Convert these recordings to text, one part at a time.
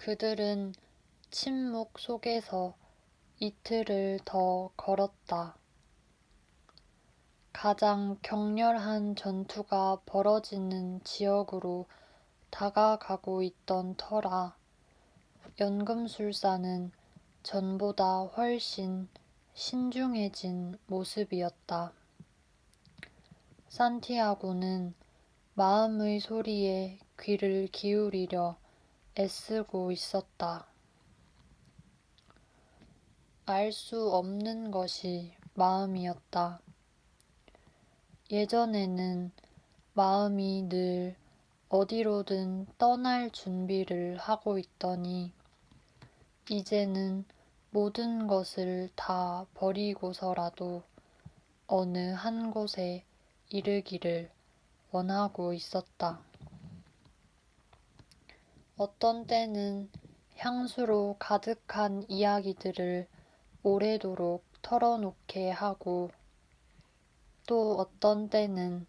그들은 침묵 속에서 이틀을 더 걸었다. 가장 격렬한 전투가 벌어지는 지역으로 다가가고 있던 터라 연금술사는 전보다 훨씬 신중해진 모습이었다. 산티아고는 마음의 소리에 귀를 기울이려 애쓰고 있었다. 알 수 없는 것이 마음이었다. 예전에는 마음이 늘 어디로든 떠날 준비를 하고 있더니 이제는 모든 것을 다 버리고서라도 어느 한 곳에 이르기를 원하고 있었다. 어떤 때는 향수로 가득한 이야기들을 오래도록 털어놓게 하고 또 어떤 때는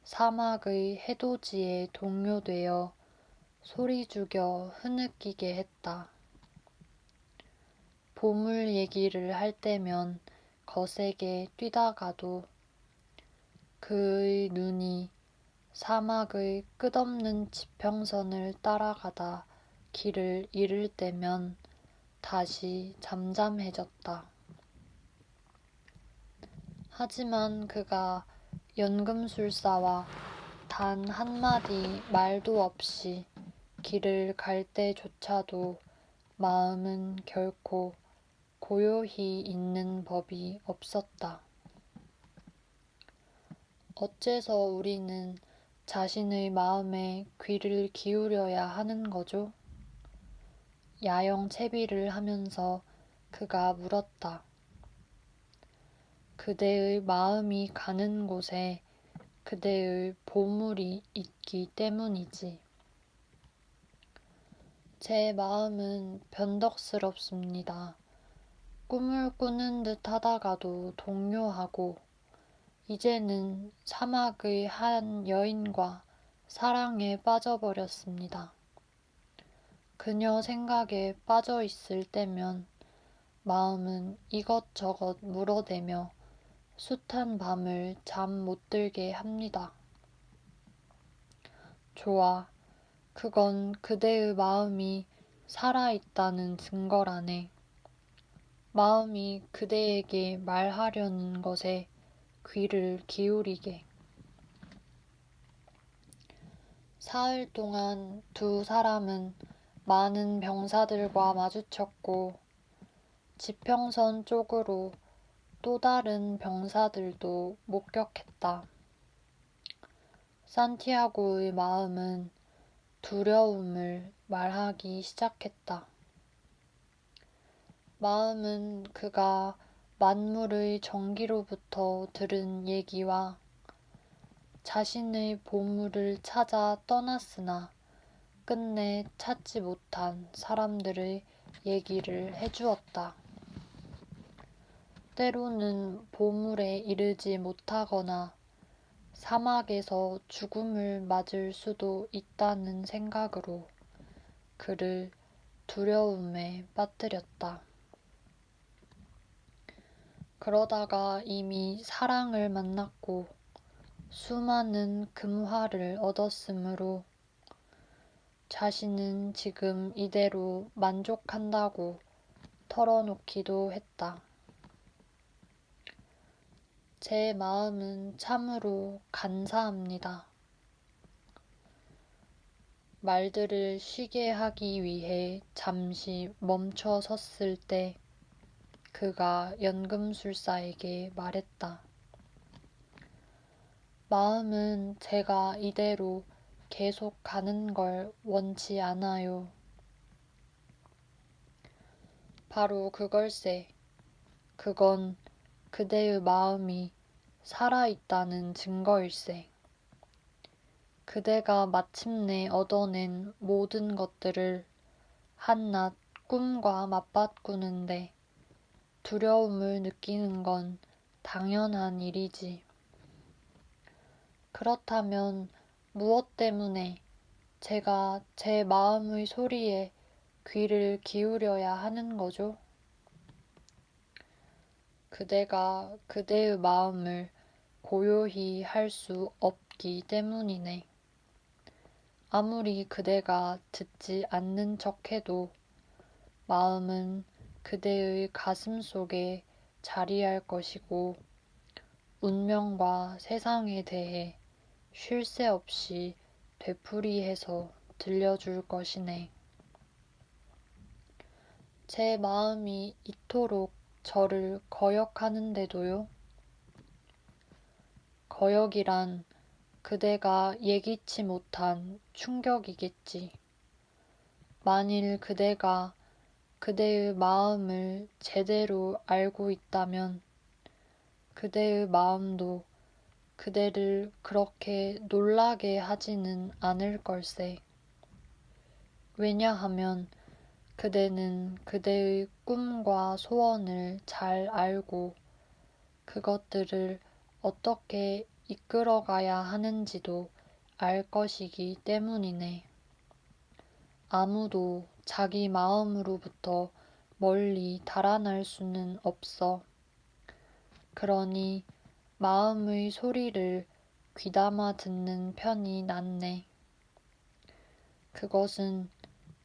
사막의 해돋이에 동요되어 소리 죽여 흐느끼게 했다. 보물 얘기를 할 때면 거세게 뛰다가도 그의 눈이 사막의 끝없는 지평선을 따라가다 길을 잃을 때면 다시 잠잠해졌다. 하지만 그가 연금술사와 단 한마디 말도 없이 길을 갈 때조차도 마음은 결코 고요히 있는 법이 없었다. 어째서 우리는 자신의 마음에 귀를 기울여야 하는 거죠? 야영 채비를 하면서 그가 물었다. 그대의 마음이 가는 곳에 그대의 보물이 있기 때문이지. 제 마음은 변덕스럽습니다. 꿈을 꾸는 듯 하다가도 동요하고 이제는 사막의 한 여인과 사랑에 빠져버렸습니다. 그녀 생각에 빠져 있을 때면 마음은 이것저것 물어대며 숱한 밤을 잠 못 들게 합니다. 좋아, 그건 그대의 마음이 살아있다는 증거라네. 마음이 그대에게 말하려는 것에 귀를 기울이게. 사흘 동안 두 사람은 많은 병사들과 마주쳤고 지평선 쪽으로 또 다른 병사들도 목격했다. 산티아고의 마음은 두려움을 말하기 시작했다. 마음은 그가 만물의 정기로부터 들은 얘기와 자신의 보물을 찾아 떠났으나 끝내 찾지 못한 사람들의 얘기를 해주었다. 때로는 보물에 이르지 못하거나 사막에서 죽음을 맞을 수도 있다는 생각으로 그를 두려움에 빠뜨렸다. 그러다가 이미 사랑을 만났고 수많은 금화를 얻었으므로 자신은 지금 이대로 만족한다고 털어놓기도 했다. 제 마음은 참으로 간사합니다. 말들을 쉬게 하기 위해 잠시 멈춰 섰을 때 그가 연금술사에게 말했다. 마음은 제가 이대로 계속 가는 걸 원치 않아요. 바로 그걸세. 그건 그대의 마음이 살아있다는 증거일세. 그대가 마침내 얻어낸 모든 것들을 한낱 꿈과 맞바꾸는데 두려움을 느끼는 건 당연한 일이지. 그렇다면 무엇 때문에 제가 제 마음의 소리에 귀를 기울여야 하는 거죠? 그대가 그대의 마음을 고요히 할 수 없기 때문이네. 아무리 그대가 듣지 않는 척해도 마음은 그대의 가슴 속에 자리할 것이고 운명과 세상에 대해 쉴 새 없이 되풀이해서 들려줄 것이네. 제 마음이 이토록 저를 거역하는데도요. 거역이란 그대가 예기치 못한 충격이겠지. 만일 그대가 그대의 마음을 제대로 알고 있다면 그대의 마음도 그대를 그렇게 놀라게 하지는 않을 걸세. 왜냐하면 그대는 그대의 꿈과 소원을 잘 알고 그것들을 어떻게 이끌어가야 하는지도 알 것이기 때문이네. 아무도 자기 마음으로부터 멀리 달아날 수는 없어. 그러니 마음의 소리를 귀담아 듣는 편이 낫네. 그것은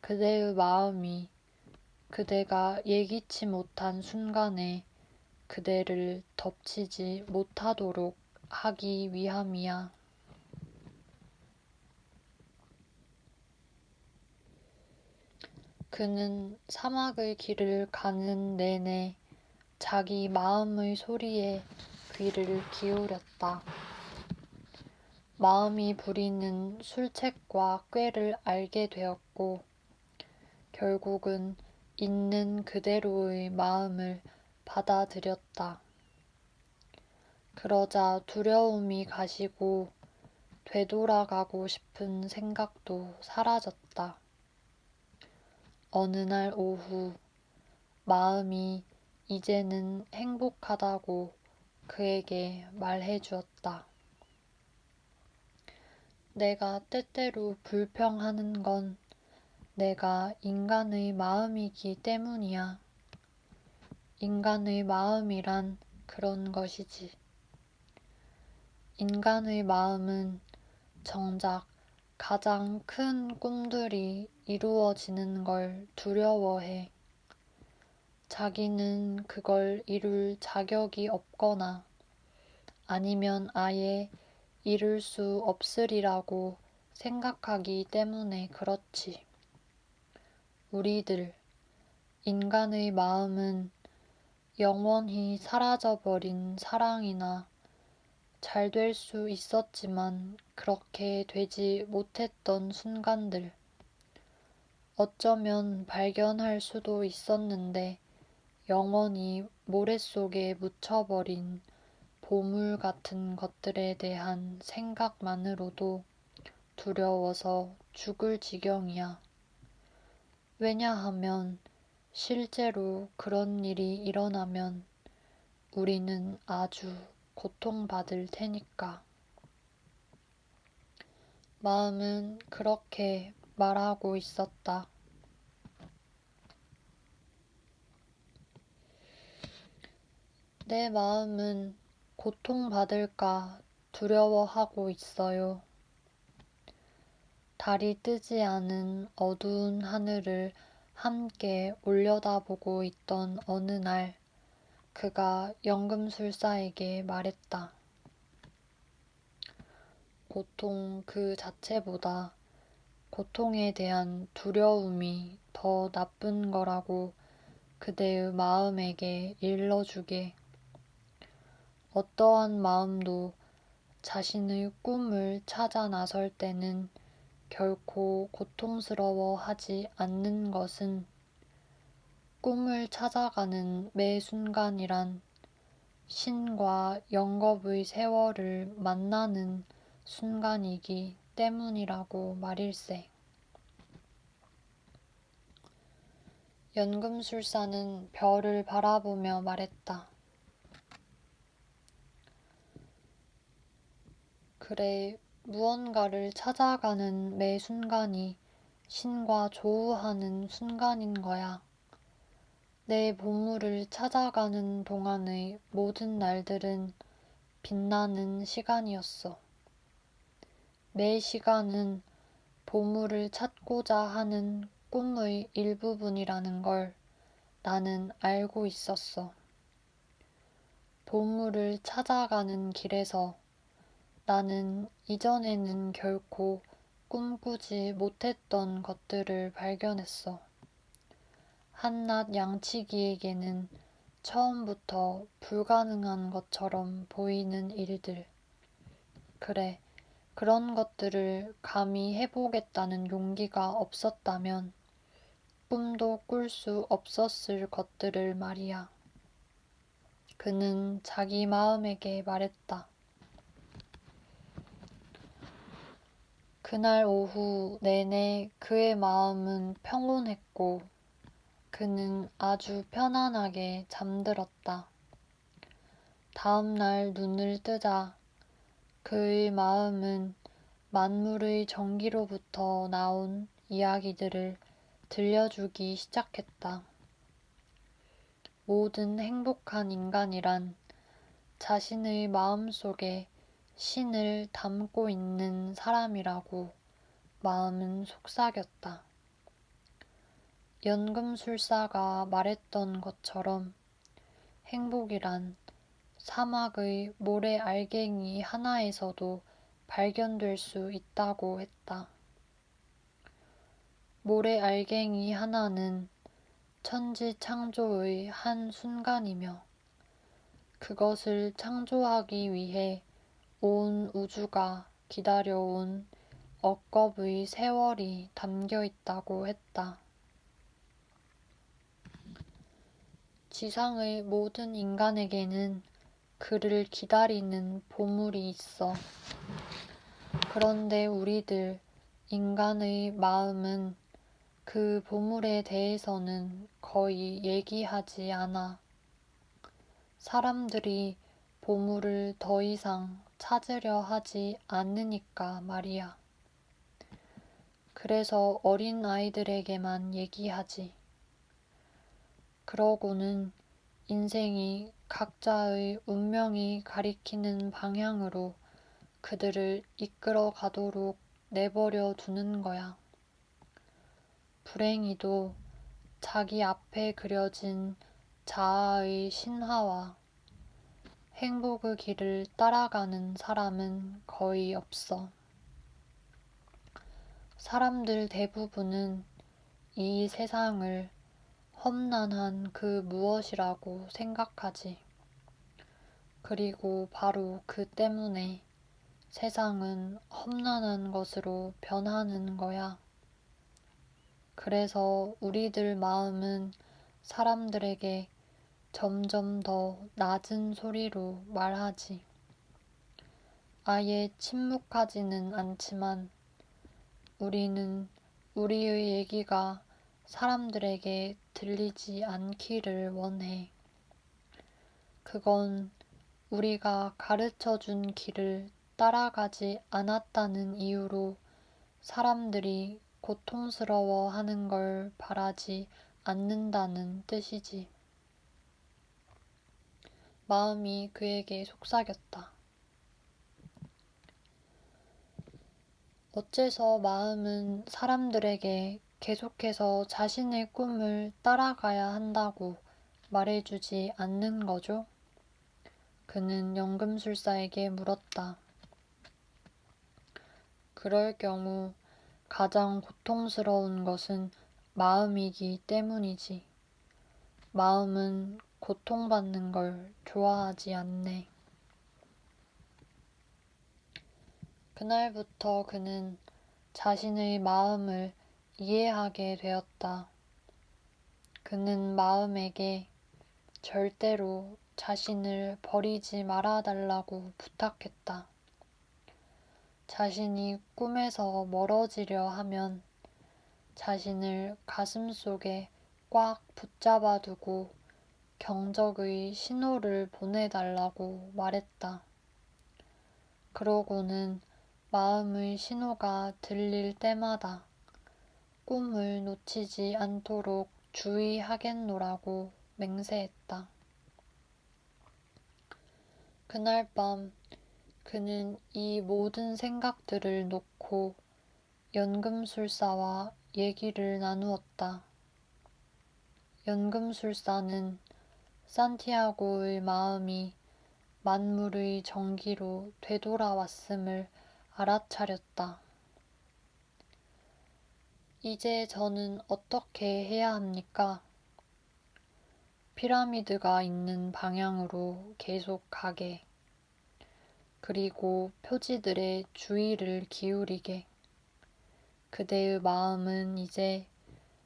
그대의 마음이 그대가 예기치 못한 순간에 그대를 덮치지 못하도록 하기 위함이야. 그는 사막의 길을 가는 내내 자기 마음의 소리에 귀를 기울였다. 마음이 부리는 술책과 꾀를 알게 되었고 결국은 있는 그대로의 마음을 받아들였다. 그러자 두려움이 가시고 되돌아가고 싶은 생각도 사라졌다. 어느 날 오후 마음이 이제는 행복하다고 그에게 말해주었다. 내가 때때로 불평하는 건 내가 인간의 마음이기 때문이야. 인간의 마음이란 그런 것이지. 인간의 마음은 정작 가장 큰 꿈들이 이루어지는 걸 두려워해. 자기는 그걸 이룰 자격이 없거나 아니면 아예 이룰 수 없으리라고 생각하기 때문에 그렇지. 우리들, 인간의 마음은 영원히 사라져버린 사랑이나 잘 될 수 있었지만 그렇게 되지 못했던 순간들, 어쩌면 발견할 수도 있었는데 영원히 모래 속에 묻혀버린 보물 같은 것들에 대한 생각만으로도 두려워서 죽을 지경이야. 왜냐하면 실제로 그런 일이 일어나면 우리는 아주 고통받을 테니까. 마음은 그렇게 말하고 있었다. 내 마음은 고통받을까 두려워하고 있어요. 달이 뜨지 않은 어두운 하늘을 함께 올려다보고 있던 어느 날 그가 연금술사에게 말했다. 고통 그 자체보다 고통에 대한 두려움이 더 나쁜 거라고 그대의 마음에게 일러주게. 어떠한 마음도 자신의 꿈을 찾아 나설 때는 결코 고통스러워하지 않는 것은 꿈을 찾아가는 매 순간이란 신과 영겁의 세월을 만나는 순간이기 때문이라고 말일세. 연금술사는 별을 바라보며 말했다. 그래, 무언가를 찾아가는 매 순간이 신과 조우하는 순간인 거야. 내 보물을 찾아가는 동안의 모든 날들은 빛나는 시간이었어. 매 시간은 보물을 찾고자 하는 꿈의 일부분이라는 걸 나는 알고 있었어. 보물을 찾아가는 길에서 나는 이전에는 결코 꿈꾸지 못했던 것들을 발견했어. 한낱 양치기에게는 처음부터 불가능한 것처럼 보이는 일들. 그래, 그런 것들을 감히 해보겠다는 용기가 없었다면 꿈도 꿀 수 없었을 것들을 말이야. 그는 자기 마음에게 말했다. 그날 오후 내내 그의 마음은 평온했고 그는 아주 편안하게 잠들었다. 다음 날 눈을 뜨자 그의 마음은 만물의 정기로부터 나온 이야기들을 들려주기 시작했다. 모든 행복한 인간이란 자신의 마음속에 신을 담고 있는 사람이라고 마음은 속삭였다. 연금술사가 말했던 것처럼 행복이란 사막의 모래 알갱이 하나에서도 발견될 수 있다고 했다. 모래 알갱이 하나는 천지창조의 한 순간이며 그것을 창조하기 위해 온 우주가 기다려온 억겁의 세월이 담겨 있다고 했다. 지상의 모든 인간에게는 그를 기다리는 보물이 있어. 그런데 우리들, 인간의 마음은 그 보물에 대해서는 거의 얘기하지 않아. 사람들이 보물을 더 이상 찾으려 하지 않으니까 말이야. 그래서 어린 아이들에게만 얘기하지. 그러고는 인생이 각자의 운명이 가리키는 방향으로 그들을 이끌어 가도록 내버려 두는 거야. 불행히도 자기 앞에 그려진 자아의 신화와 행복의 길을 따라가는 사람은 거의 없어. 사람들 대부분은 이 세상을 험난한 그 무엇이라고 생각하지. 그리고 바로 그 때문에 세상은 험난한 것으로 변하는 거야. 그래서 우리들 마음은 사람들에게 점점 더 낮은 소리로 말하지. 아예 침묵하지는 않지만 우리는 우리의 얘기가 사람들에게 들리지 않기를 원해. 그건 우리가 가르쳐 준 길을 따라가지 않았다는 이유로 사람들이 고통스러워 하는 걸 바라지 않는다는 뜻이지. 마음이 그에게 속삭였다. 어째서 마음은 사람들에게 계속해서 자신의 꿈을 따라가야 한다고 말해주지 않는 거죠? 그는 연금술사에게 물었다. 그럴 경우 가장 고통스러운 것은 마음이기 때문이지. 마음은 고통받는 걸 좋아하지 않네. 그날부터 그는 자신의 마음을 이해하게 되었다. 그는 마음에게 절대로 자신을 버리지 말아달라고 부탁했다. 자신이 꿈에서 멀어지려 하면 자신을 가슴속에 꽉 붙잡아 두고 경적의 신호를 보내달라고 말했다. 그러고는 마음의 신호가 들릴 때마다 꿈을 놓치지 않도록 주의하겠노라고 맹세했다. 그날 밤 그는 이 모든 생각들을 놓고 연금술사와 얘기를 나누었다. 연금술사는 산티아고의 마음이 만물의 정기로 되돌아왔음을 알아차렸다. 이제 저는 어떻게 해야 합니까? 피라미드가 있는 방향으로 계속 가게. 그리고 표지들의 주의를 기울이게. 그대의 마음은 이제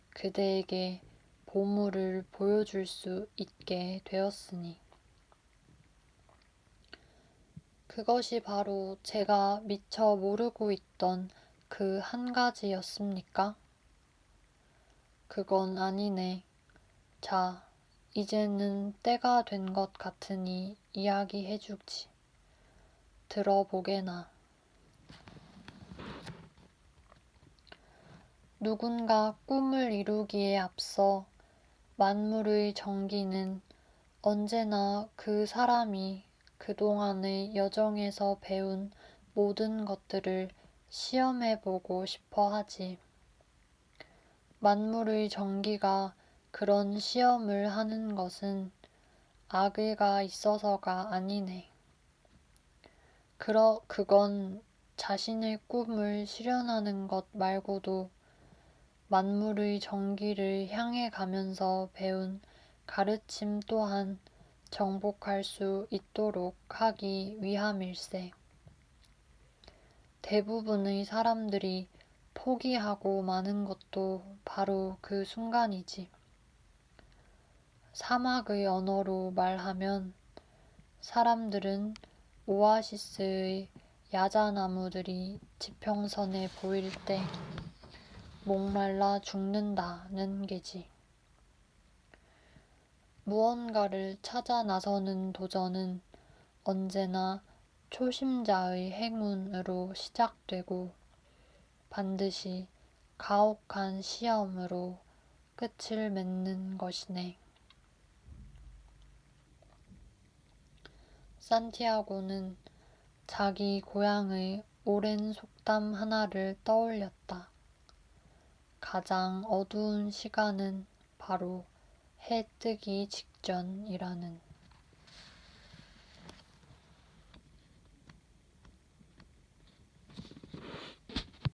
그대에게 보물을 보여줄 수 있게 되었으니. 그것이 바로 제가 미처 모르고 있던 그 한 가지였습니까? 그건 아니네. 자, 이제는 때가 된 것 같으니 이야기해주지. 들어보게나. 누군가 꿈을 이루기에 앞서 만물의 정기는 언제나 그 사람이 그동안의 여정에서 배운 모든 것들을 시험해보고 싶어 하지. 만물의 정기가 그런 시험을 하는 것은 악의가 있어서가 아니네. 그건 자신의 꿈을 실현하는 것 말고도 만물의 정기를 향해 가면서 배운 가르침 또한 정복할 수 있도록 하기 위함일세. 대부분의 사람들이 포기하고 마는 것도 바로 그 순간이지. 사막의 언어로 말하면 사람들은 오아시스의 야자나무들이 지평선에 보일 때 목말라 죽는다는 게지. 무언가를 찾아 나서는 도전은 언제나 초심자의 행운으로 시작되고 반드시 가혹한 시험으로 끝을 맺는 것이네. 산티아고는 자기 고향의 오랜 속담 하나를 떠올렸다. 가장 어두운 시간은 바로 해 뜨기 직전이라는.